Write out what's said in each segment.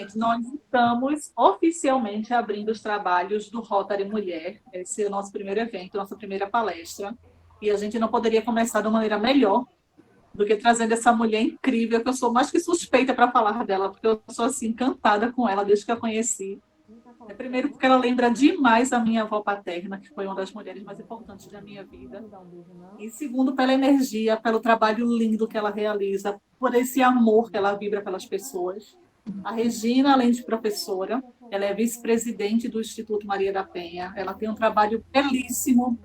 gente, nós estamos oficialmente abrindo os trabalhos do Rotary Mulher. Esse é o nosso primeiro evento, nossa primeira palestra. E a gente não poderia começar de uma maneira melhor do que trazendo essa mulher incrível, que eu sou mais que suspeita para falar dela, porque eu sou assim encantada com ela desde que eu a conheci. Primeiro, porque ela lembra demais a minha avó paterna, que foi uma das mulheres mais importantes da minha vida. E segundo, pela energia, pelo trabalho lindo que ela realiza, por esse amor que ela vibra pelas pessoas. A Regina, além de professora, ela é vice-presidente do Instituto Maria da Penha. Ela tem um trabalho belíssimo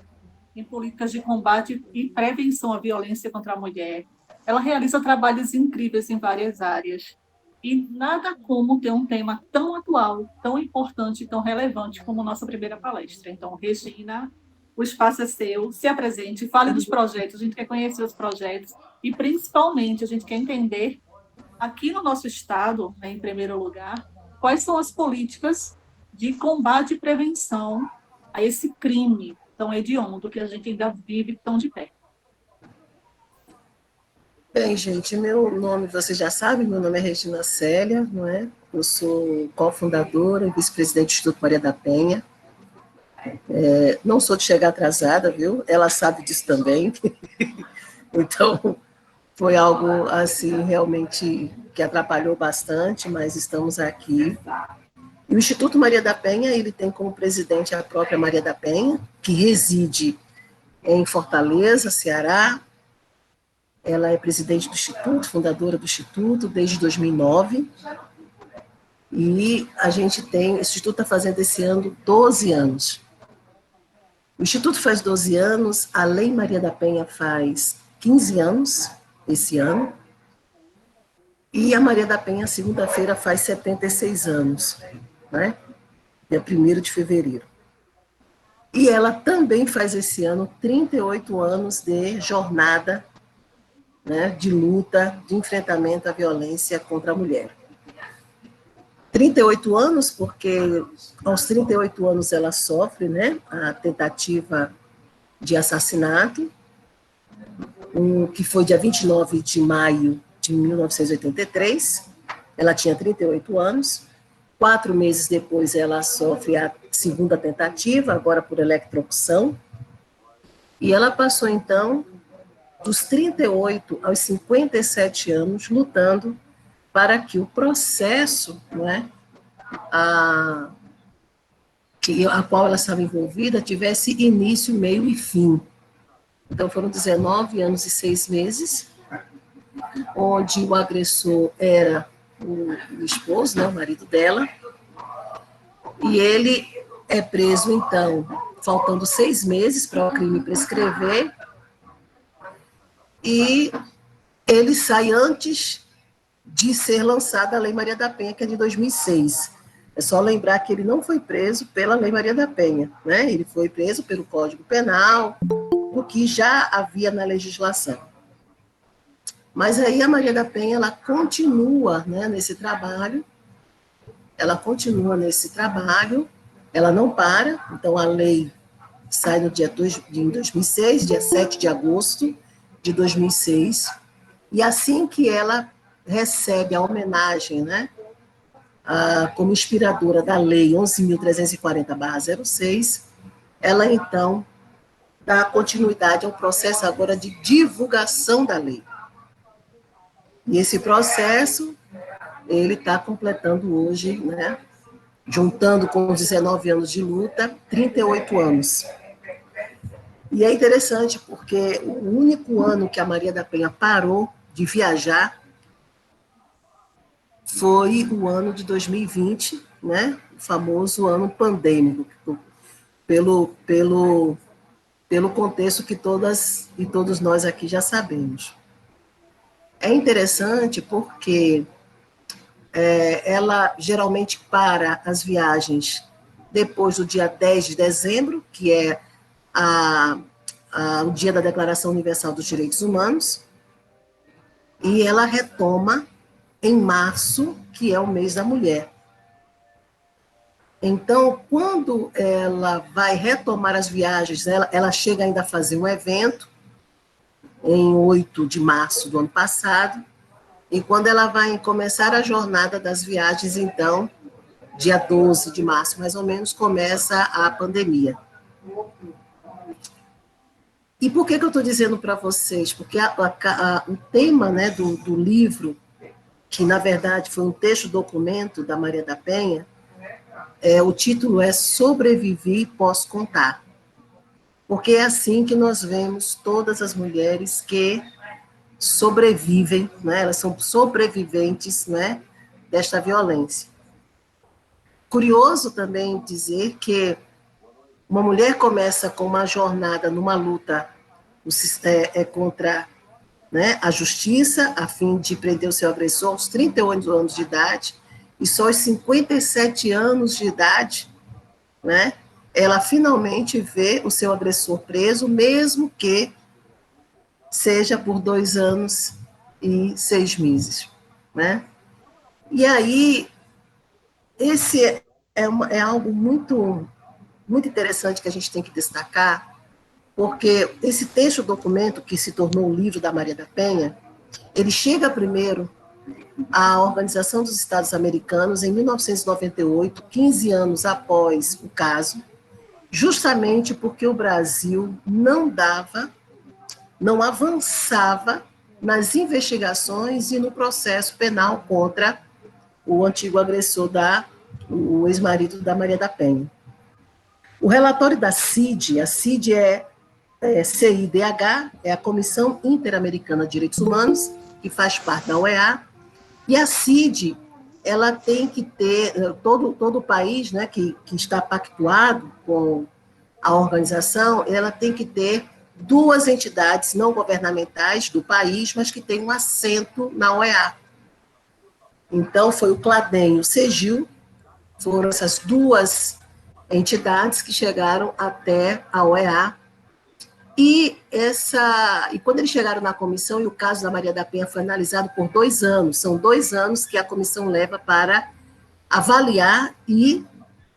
em políticas de combate e prevenção à violência contra a mulher. Ela realiza trabalhos incríveis em várias áreas. E nada como ter um tema tão atual, tão importante e tão relevante como nossa primeira palestra. Então, Regina, o espaço é seu, se apresente, fale dos projetos, a gente quer conhecer os projetos e, principalmente, a gente quer entender, aqui no nosso estado, né, em primeiro lugar, quais são as políticas de combate e prevenção a esse crime tão hediondo que a gente ainda vive tão de perto. Bem, gente, meu nome, vocês já sabem, meu nome é Regina Célia, não é? Eu sou cofundadora e vice-presidente do Instituto Maria da Penha. Não sou de chegar atrasada, viu? Ela sabe disso também. Então, foi algo, assim, realmente que atrapalhou bastante, mas estamos aqui. E o Instituto Maria da Penha, ele tem como presidente a própria Maria da Penha, que reside em Fortaleza, Ceará. Ela é presidente do Instituto, fundadora do Instituto, desde 2009. E a gente tem, o Instituto está fazendo esse ano 12 anos. O Instituto faz 12 anos, a Lei Maria da Penha faz 15 anos, esse ano. E a Maria da Penha, segunda-feira, faz 76 anos, né? Dia 1º de fevereiro. E ela também faz esse ano 38 anos de jornada, né, de luta, de enfrentamento à violência contra a mulher. 38 anos, porque aos 38 anos ela sofre, né, a tentativa de assassinato, que foi dia 29 de maio de 1983, ela tinha 38 anos, 4 meses depois ela sofre a segunda tentativa, agora por eletrocução, e ela passou, então, dos 38 aos 57 anos, lutando para que o processo, não é, a qual ela estava envolvida, tivesse início, meio e fim. Então, foram 19 anos e 6 meses, onde o agressor era o esposo, né, o marido dela, e ele é preso, então, faltando 6 meses para o crime prescrever, e ele sai antes de ser lançada a Lei Maria da Penha, que é de 2006. É só lembrar que ele não foi preso pela Lei Maria da Penha, né? Ele foi preso pelo Código Penal, o que já havia na legislação. Mas aí a Maria da Penha, ela continua, né, nesse trabalho, ela não para, então a lei sai no dia em 2006, dia 7 de agosto de 2006, e assim que ela recebe a homenagem, né, como inspiradora da Lei 11.340/06, ela, então, dá continuidade ao processo agora de divulgação da lei. E esse processo, ele está completando hoje, né, juntando com os 19 anos de luta, 38 anos. E é interessante porque o único ano que a Maria da Penha parou de viajar foi o ano de 2020, né, o famoso ano pandêmico, pelo contexto que todas e todos nós aqui já sabemos. É interessante porque ela geralmente para as viagens depois do dia 10 de dezembro, que é o dia da Declaração Universal dos Direitos Humanos, e ela retoma em março, que é o mês da mulher. Então, quando ela vai retomar as viagens, ela chega ainda a fazer um evento em 8 de março do ano passado, E quando ela vai começar a jornada das viagens, então, dia 12 de março, mais ou menos, começa a pandemia. E por que eu estou dizendo para vocês? Porque o tema, né, do livro, que na verdade foi um texto-documento da Maria da Penha, o título é Sobrevivi e Posso Contar. Porque é assim que nós vemos todas as mulheres que sobrevivem, né, elas são sobreviventes, né, desta violência. Curioso também dizer que uma mulher começa com uma jornada numa luta contra, né, a justiça, a fim de prender o seu agressor aos 38 anos de idade, e só aos 57 anos de idade, né, ela finalmente vê o seu agressor preso, mesmo que seja por 2 anos e 6 meses. Né? E aí, esse é algo muito, muito interessante que a gente tem que destacar, porque esse texto-documento, que se tornou o livro da Maria da Penha, ele chega primeiro à Organização dos Estados Americanos em 1998, 15 anos após o caso, justamente porque o Brasil não avançava nas investigações e no processo penal contra o antigo agressor, o ex-marido da Maria da Penha. O relatório da CID, a CID é CIDH, é a Comissão Interamericana de Direitos Humanos, que faz parte da OEA, e a CID, ela tem que ter, todo o país, né, que está pactuado com a organização, ela tem que ter 2 entidades não governamentais do país, mas que têm um assento na OEA. Então, foi o CLADEM e o CEGIL, foram essas 2 entidades que chegaram até a OEA. E quando eles chegaram na comissão, e o caso da Maria da Penha foi analisado por 2 anos, são 2 anos que a comissão leva para avaliar e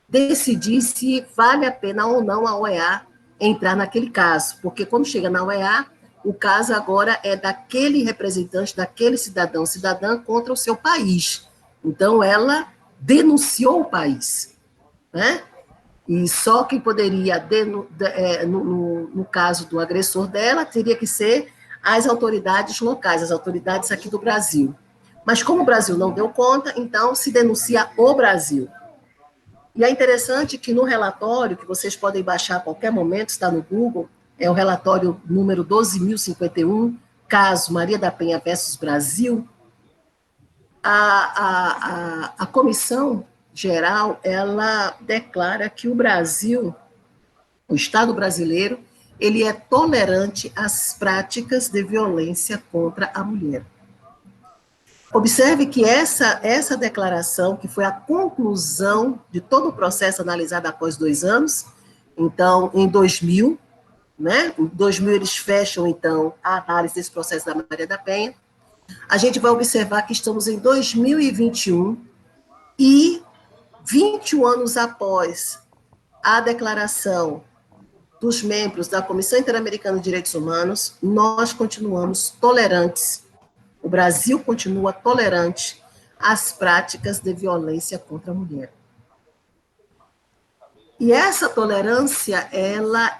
decidir se vale a pena ou não a OEA entrar naquele caso, porque quando chega na OEA, o caso agora é daquele representante, daquele cidadã contra o seu país. Então, ela denunciou o país, né? E só quem poderia, no caso do agressor dela, teria que ser as autoridades locais, as autoridades aqui do Brasil. Mas como o Brasil não deu conta, então se denuncia o Brasil. E é interessante que no relatório, que vocês podem baixar a qualquer momento, está no Google, é o relatório número 12.051, caso Maria da Penha versus Brasil, a comissão geral, ela declara que o Brasil, o Estado brasileiro, ele é tolerante às práticas de violência contra a mulher. Observe que essa declaração, que foi a conclusão de todo o processo analisado após 2 anos, então, em 2000, né? Em 2000 eles fecham, então, a análise desse processo da Maria da Penha. A gente vai observar que estamos em 2021 e 21 anos após a declaração dos membros da Comissão Interamericana de Direitos Humanos, nós continuamos tolerantes. O Brasil continua tolerante às práticas de violência contra a mulher. E essa tolerância, ela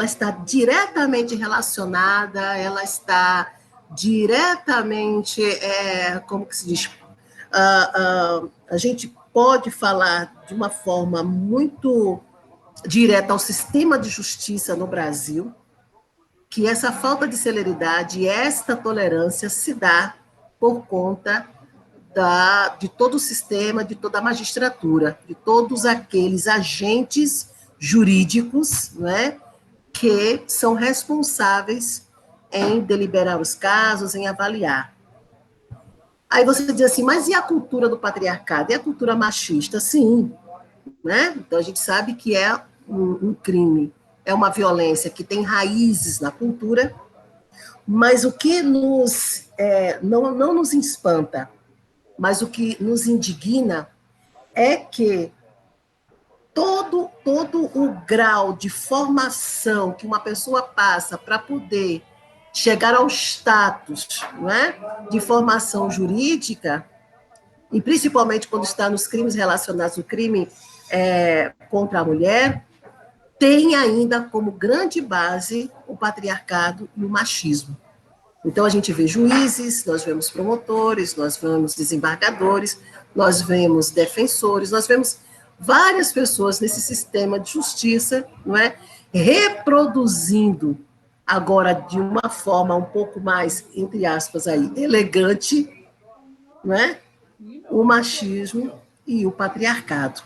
está diretamente relacionada, ela está diretamente, como que se diz? A gente pode falar de uma forma muito direta ao sistema de justiça no Brasil, que essa falta de celeridade e esta tolerância se dá por conta de todo o sistema, de toda a magistratura, de todos aqueles agentes jurídicos, né, que são responsáveis em deliberar os casos, em avaliar. Aí você diz assim, mas e a cultura do patriarcado? E a cultura machista? Sim, né? Então a gente sabe que é um crime, é uma violência que tem raízes na cultura, mas o que não nos espanta, mas o que nos indigna é que todo o grau de formação que uma pessoa passa para poder chegar ao status, não é, de formação jurídica, e principalmente quando está nos crimes relacionados ao crime contra a mulher, tem ainda como grande base o patriarcado e o machismo. Então, a gente vê juízes, nós vemos promotores, nós vemos desembargadores, nós vemos defensores, nós vemos várias pessoas nesse sistema de justiça, não é, reproduzindo agora de uma forma um pouco mais, entre aspas, aí, elegante, não é, o machismo e o patriarcado.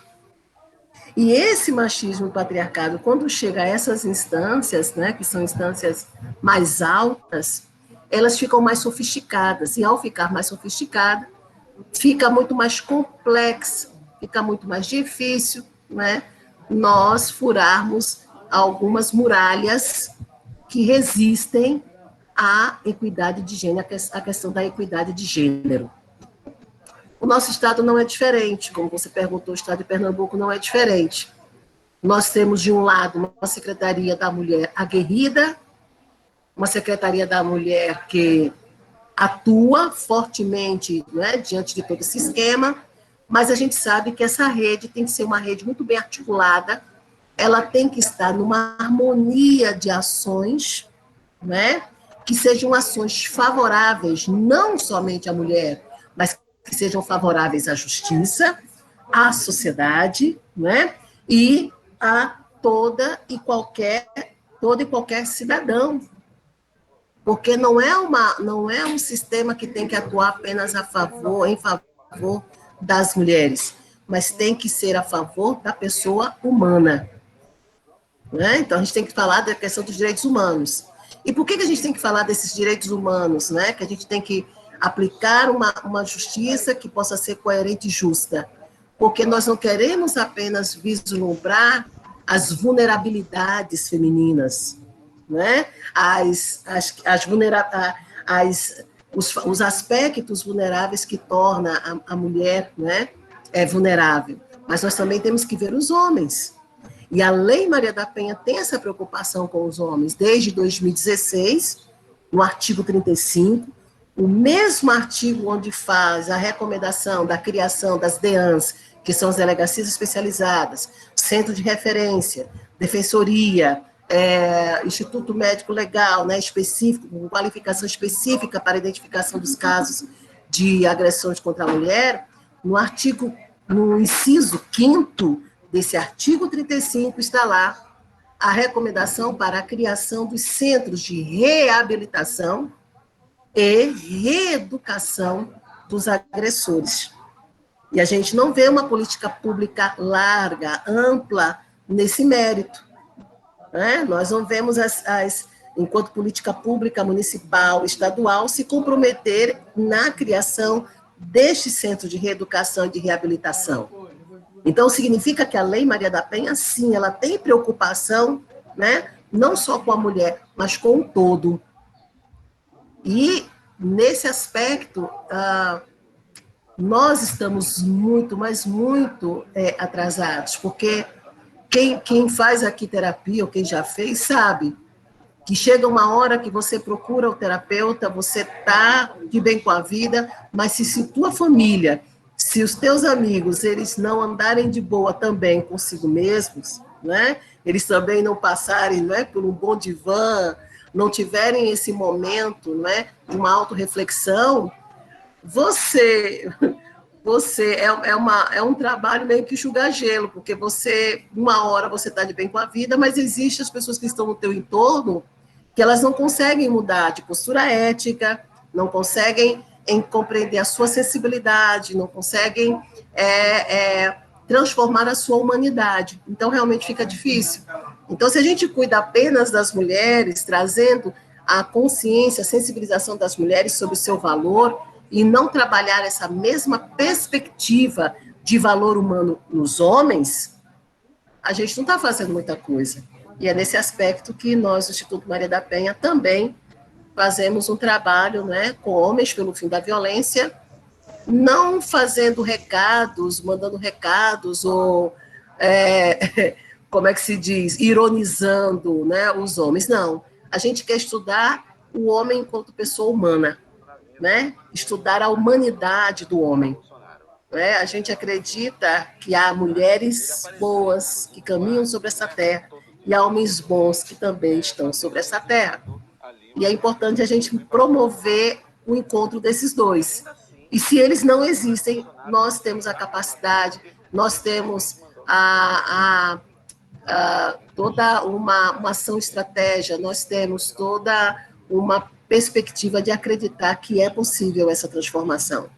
E esse machismo e patriarcado, quando chega a essas instâncias, né, que são instâncias mais altas, elas ficam mais sofisticadas. E ao ficar mais sofisticada, fica muito mais complexo, fica muito mais difícil, né, nós furarmos algumas muralhas que resistem à equidade de gênero, à questão da equidade de gênero. O nosso estado não é diferente, como você perguntou, o estado de Pernambuco não é diferente. Nós temos, de um lado, uma Secretaria da Mulher aguerrida, uma Secretaria da Mulher que atua fortemente, né, diante de todo esse esquema, mas a gente sabe que essa rede tem que ser uma rede muito bem articulada, ela tem que estar numa harmonia de ações, né, que sejam ações favoráveis, não somente à mulher, mas que sejam favoráveis à justiça, à sociedade, né, e a todo e qualquer cidadão. Porque não é um sistema que tem que atuar apenas em favor das mulheres, mas tem que ser a favor da pessoa humana. Né? Então, a gente tem que falar da questão dos direitos humanos. E por que a gente tem que falar desses direitos humanos? Né? Que a gente tem que aplicar uma justiça que possa ser coerente e justa. Porque nós não queremos apenas vislumbrar as vulnerabilidades femininas, né? Os aspectos vulneráveis que torna a mulher, né, vulnerável. Mas nós também temos que ver os homens. E a Lei Maria da Penha tem essa preocupação com os homens desde 2016, no artigo 35, o mesmo artigo onde faz a recomendação da criação das DEANs, que são as delegacias especializadas, centro de referência, defensoria, Instituto Médico Legal, né, específico, com qualificação específica para a identificação dos casos de agressões contra a mulher, no inciso 5º desse artigo 35, está lá a recomendação para a criação dos centros de reabilitação e reeducação dos agressores. E a gente não vê uma política pública larga, ampla, nesse mérito. Né? Nós não vemos, enquanto política pública municipal, estadual, se comprometer na criação deste centro de reeducação e de reabilitação. Então, significa que a Lei Maria da Penha, sim, ela tem preocupação, né, não só com a mulher, mas com o todo. E, nesse aspecto, nós estamos muito, mas muito atrasados, porque quem faz aqui terapia, ou quem já fez, sabe que chega uma hora que você procura o terapeuta, você está de bem com a vida, mas se tua família, se os teus amigos, eles não andarem de boa também consigo mesmos, né? Eles também não passarem, né, por um bom divã, não tiverem esse momento, né, de uma autorreflexão, você é um trabalho meio que enxugar gelo, porque uma hora você está de bem com a vida, mas existem as pessoas que estão no teu entorno que elas não conseguem mudar de postura ética, não conseguem compreender a sua sensibilidade, não conseguem transformar a sua humanidade. Então, realmente fica difícil. Então, se a gente cuida apenas das mulheres, trazendo a consciência, a sensibilização das mulheres sobre o seu valor, e não trabalhar essa mesma perspectiva de valor humano nos homens, a gente não está fazendo muita coisa. E é nesse aspecto que nós, do Instituto Maria da Penha, também fazemos um trabalho, né, com homens pelo fim da violência, não fazendo recados, mandando recados, ou, como é que se diz, ironizando, né, os homens, não. A gente quer estudar o homem enquanto pessoa humana, né? Estudar a humanidade do homem. Né? A gente acredita que há mulheres boas que caminham sobre essa terra e há homens bons que também estão sobre essa terra. E é importante a gente promover o encontro desses dois. E se eles não existem, nós temos a capacidade, nós temos toda uma ação estratégia, nós temos toda uma perspectiva de acreditar que é possível essa transformação,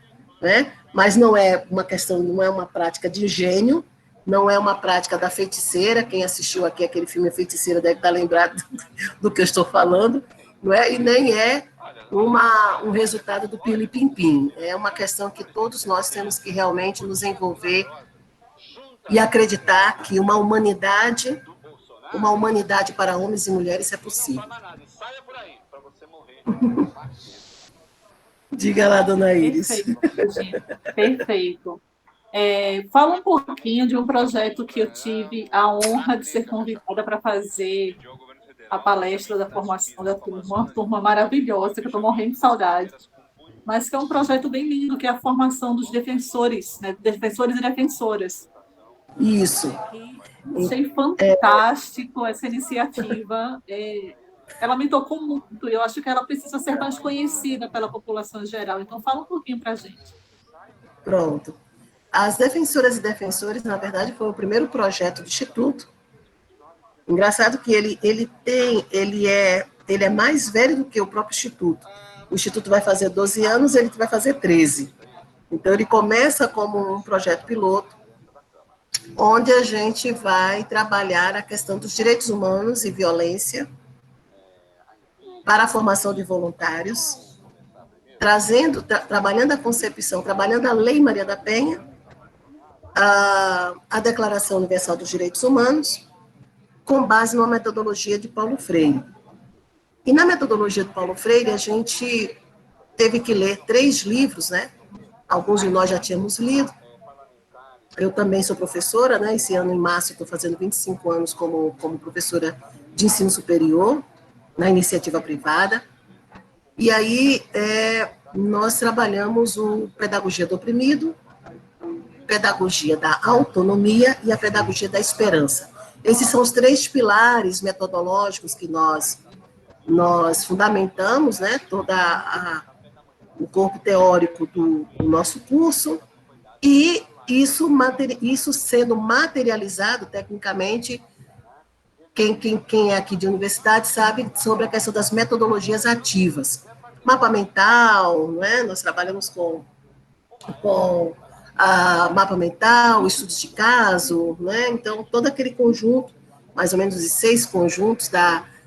né? Mas não é uma questão, não é uma prática de gênio, não é uma prática da feiticeira. Quem assistiu aqui aquele filme Feiticeira deve estar lembrado do que eu estou falando, não é? E nem é um resultado do pili-pim-pim. É uma questão que todos nós temos que realmente nos envolver e acreditar que uma humanidade para homens e mulheres é possível. Diga lá, dona Iris. Perfeito, Virginia. Perfeito. Fala um pouquinho de um projeto que eu tive a honra de ser convidada para fazer a palestra da formação da turma, uma turma maravilhosa, que eu estou morrendo de saudade, mas que é um projeto bem lindo, que é a formação dos defensores, né, defensores e defensoras. Isso. Achei fantástico essa iniciativa. Ela me tocou muito. Eu acho que ela precisa ser mais conhecida pela população em geral. Então, fala um pouquinho para a gente. Pronto. As defensoras e defensores, na verdade, foi o primeiro projeto do Instituto. Engraçado que ele é mais velho do que o próprio Instituto. O Instituto vai fazer 12 anos, ele vai fazer 13. Então, ele começa como um projeto piloto, onde a gente vai trabalhar a questão dos direitos humanos e violência para a formação de voluntários, trabalhando a concepção, trabalhando a Lei Maria da Penha, a Declaração Universal dos Direitos Humanos, com base numa metodologia de Paulo Freire. E na metodologia de Paulo Freire, a gente teve que ler 3 livros, né? Alguns de nós já tínhamos lido. Eu também sou professora, né? Esse ano, em março, estou fazendo 25 anos como professora de ensino superior, na iniciativa privada. E aí, nós trabalhamos o Pedagogia do Oprimido, Pedagogia da Autonomia e a Pedagogia da Esperança. Esses são os 3 pilares metodológicos que nós fundamentamos, né, o corpo teórico do nosso curso, e isso sendo materializado tecnicamente, quem é aqui de universidade sabe sobre a questão das metodologias ativas. Mapa mental, né, nós trabalhamos com mapa mental, estudos de caso, né, então todo aquele conjunto, mais ou menos de 6 conjuntos,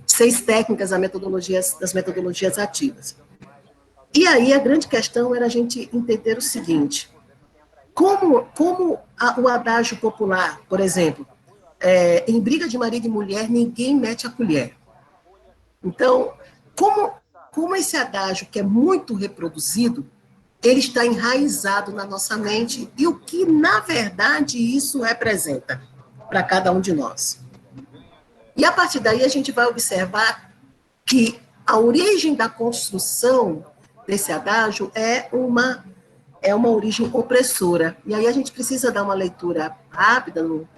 6 técnicas das metodologias ativas. E aí a grande questão era a gente entender o seguinte: como o adágio popular, por exemplo, em briga de marido e mulher, ninguém mete a colher. Então, como esse adágio, que é muito reproduzido, ele está enraizado na nossa mente, e o que, na verdade, isso representa para cada um de nós. E, a partir daí, a gente vai observar que a origem da construção desse adágio é uma origem opressora. E aí a gente precisa dar uma leitura rápida, do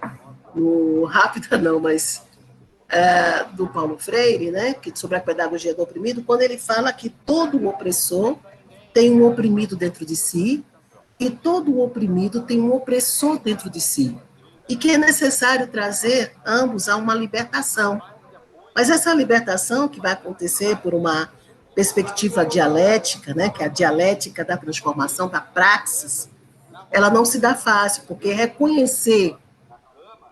Paulo Freire, né, sobre a pedagogia do oprimido, quando ele fala que todo opressor tem um oprimido dentro de si, e todo oprimido tem um opressor dentro de si, e que é necessário trazer ambos a uma libertação. Mas essa libertação, que vai acontecer por uma perspectiva dialética, né, que é a dialética da transformação, da praxis, ela não se dá fácil, porque reconhecer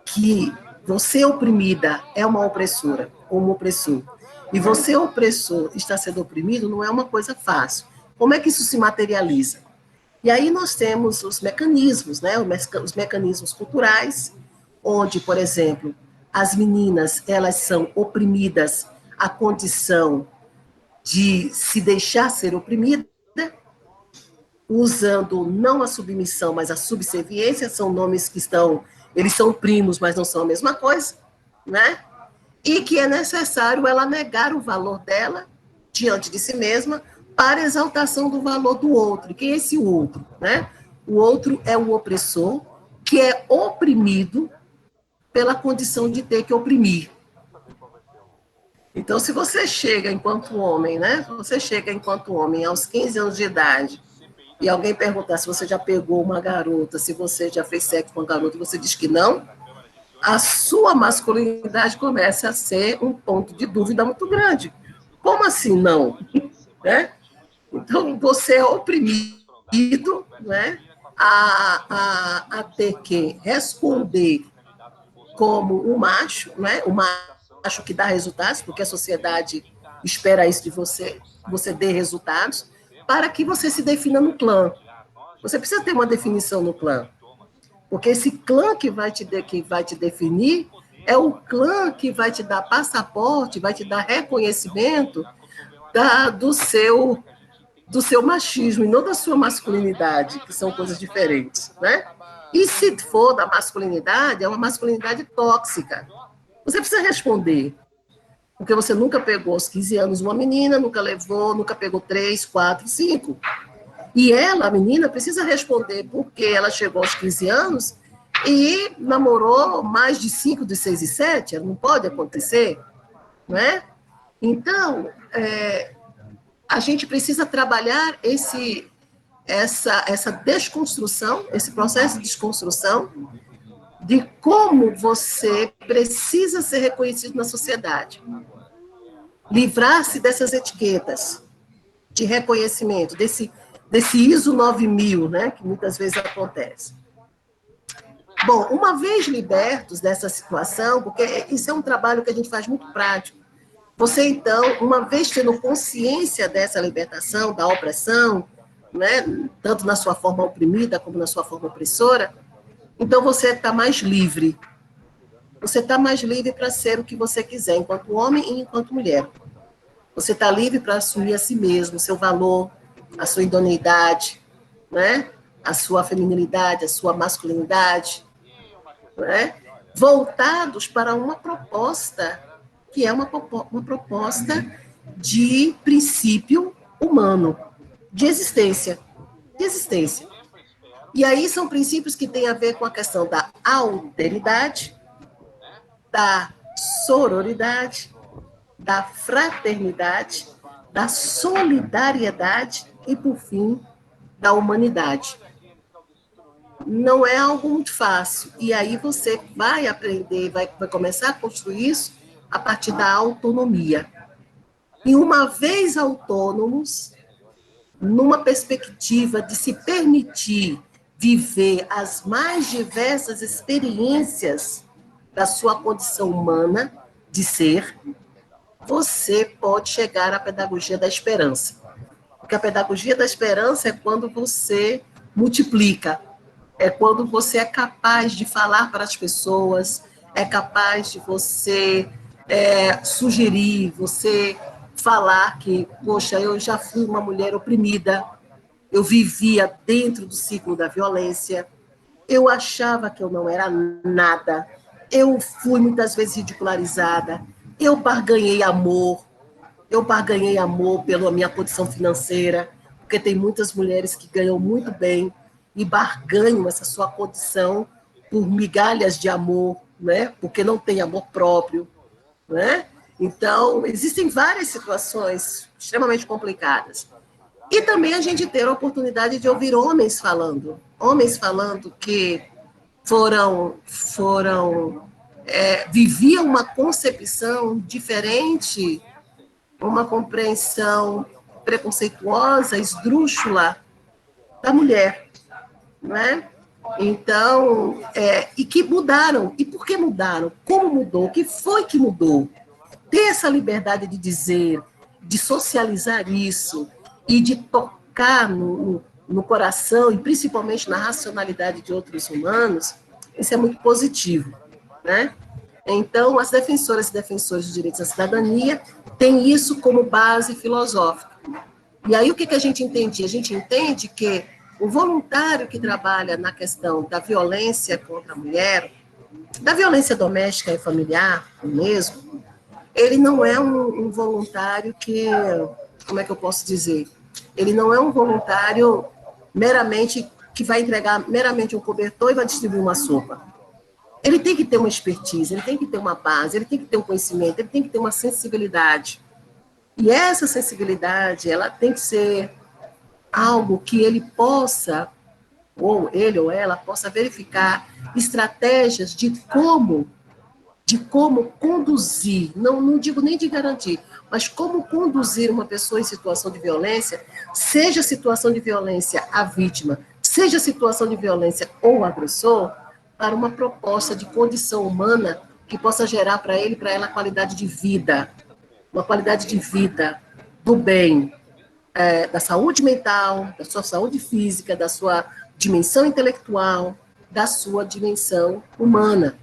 que você oprimida é uma opressora, ou um opressor, e você opressor está sendo oprimido, não é uma coisa fácil. Como é que isso se materializa? E aí nós temos os mecanismos, né, os mecanismos culturais, onde, por exemplo, as meninas, elas são oprimidas à condição de se deixar ser oprimida, usando não a submissão, mas a subserviência, são nomes que eles são primos, mas não são a mesma coisa, né? E que é necessário ela negar o valor dela diante de si mesma para a exaltação do valor do outro. Quem é esse outro? Né? O outro é o opressor, que é oprimido pela condição de ter que oprimir. Então, se você chega enquanto homem, né? Você chega enquanto homem aos 15 anos de idade e alguém perguntar se você já pegou uma garota, se você já fez sexo com uma garota, e você diz que não, a sua masculinidade começa a ser um ponto de dúvida muito grande. Como assim não? Né? Então, você é oprimido, né, a ter que responder como um macho, né, o macho que dá resultados, porque a sociedade espera isso de você, você dê resultados, para que você se defina no clã. Você precisa ter uma definição no clã, porque esse clã que vai te definir é o clã que vai te dar passaporte, vai te dar reconhecimento do seu machismo e não da sua masculinidade, que são coisas diferentes, né? E se for da masculinidade, é uma masculinidade tóxica. Você precisa responder, porque você nunca pegou aos 15 anos uma menina, nunca levou, nunca pegou 3, 4, 5. E ela, a menina, precisa responder porque ela chegou aos 15 anos e namorou mais de 5 dos 6 e 7, não pode acontecer, não é? Então, a gente precisa trabalhar essa desconstrução, esse processo de desconstrução de como você precisa ser reconhecido na sociedade. Livrar-se dessas etiquetas de reconhecimento, desse ISO 9000, né, que muitas vezes acontece. Bom, uma vez libertos dessa situação, porque isso é um trabalho que a gente faz muito prático, você, então, uma vez tendo consciência dessa libertação, da opressão, né, tanto na sua forma oprimida como na sua forma opressora, então você está mais livre. Você está mais livre para ser o que você quiser, enquanto homem e enquanto mulher. Você está livre para assumir a si mesmo, o seu valor, a sua idoneidade, né, a sua feminilidade, a sua masculinidade, né, voltados para uma proposta que é uma proposta de princípio humano, de existência. De existência. E aí são princípios que têm a ver com a questão da alteridade, da sororidade, da fraternidade, da solidariedade e, por fim, da humanidade. Não é algo muito fácil. E aí você vai aprender, vai começar a construir isso a partir da autonomia. E uma vez autônomos, numa perspectiva de se permitir viver as mais diversas experiências da sua condição humana de ser, você pode chegar à pedagogia da esperança. Porque a pedagogia da esperança é quando você multiplica, é quando você é capaz de falar para as pessoas, é capaz de você sugerir, você falar que, poxa, eu já fui uma mulher oprimida, eu vivia dentro do ciclo da violência, eu achava que eu não era nada, eu fui muitas vezes ridicularizada, eu barganhei amor pela minha condição financeira, porque tem muitas mulheres que ganham muito bem e barganham essa sua condição por migalhas de amor, né? Porque não tem amor próprio, né? Então, existem várias situações extremamente complicadas. E também a gente ter a oportunidade de ouvir homens falando que viviam uma concepção diferente, uma compreensão preconceituosa, esdrúxula da mulher, não é? Então, e que mudaram. E por que mudaram? Como mudou? O que foi que mudou? Ter essa liberdade de dizer, de socializar isso e de tocar no coração e principalmente na racionalidade de outros humanos, isso é muito positivo, né? Então, as defensoras e defensores dos direitos da cidadania têm isso como base filosófica. E aí, o que a gente entende? A gente entende que o voluntário que trabalha na questão da violência contra a mulher, da violência doméstica e familiar mesmo, ele não é um voluntário como é que eu posso dizer? Ele não é um voluntário meramente que vai entregar meramente um cobertor e vai distribuir uma sopa. Ele tem que ter uma expertise, ele tem que ter uma base, ele tem que ter um conhecimento, ele tem que ter uma sensibilidade. E essa sensibilidade, ela tem que ser algo que ele possa, ou ele ou ela, possa verificar estratégias de como conduzir, não digo nem de garantir, mas como conduzir uma pessoa em situação de violência, seja situação de violência a vítima, seja situação de violência ou o agressor, para uma proposta de condição humana que possa gerar para ele e para ela qualidade de vida, uma qualidade de vida do bem, da saúde mental, da sua saúde física, da sua dimensão intelectual, da sua dimensão humana.